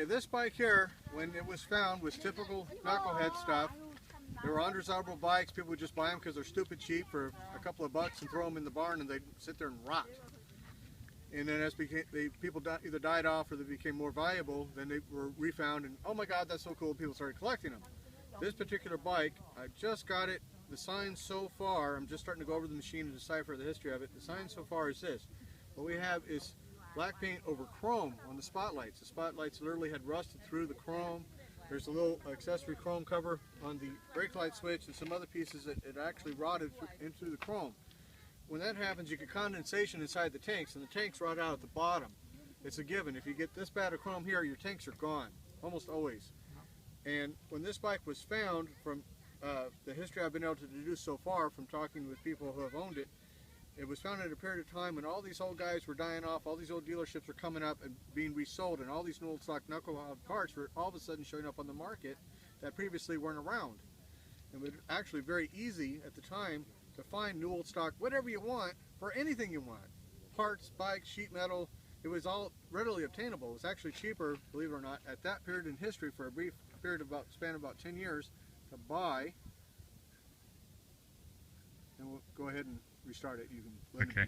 this bike here, when it was found, was typical Knucklehead stuff. They were undesirable bikes. People would just buy them because they're stupid cheap for a couple of bucks and throw them in the barn, and they'd sit there and rot. And then as people either died off or they became more valuable, then they were refound, and oh my God, that's so cool, people started collecting them. This particular bike, I just got it. The sign so far, I'm just starting to go over the machine and decipher the history of it. The sign so far is this. What we have is black paint over chrome on the spotlights. The spotlights literally had rusted through the chrome. There's a little accessory chrome cover on the brake light switch and some other pieces that it actually rotted into the chrome. When that happens, you get condensation inside the tanks, and the tanks rot out at the bottom. It's a given. If you get this bad of chrome here, your tanks are gone, almost always. And when this bike was found, from the history I've been able to deduce so far from talking with people who have owned it, it was found at a period of time when all these old guys were dying off, all these old dealerships were coming up and being resold, and all these old stock Knucklehead parts were all of a sudden showing up on the market that previously weren't around. It was actually very easy at the time to find new old stock, whatever you want, for anything you want. Parts, bikes, sheet metal, it was all readily obtainable. It was actually cheaper, believe it or not, at that period in history for a brief period of span of about 10 years to buy. And we'll go ahead and restart it. You can let it be.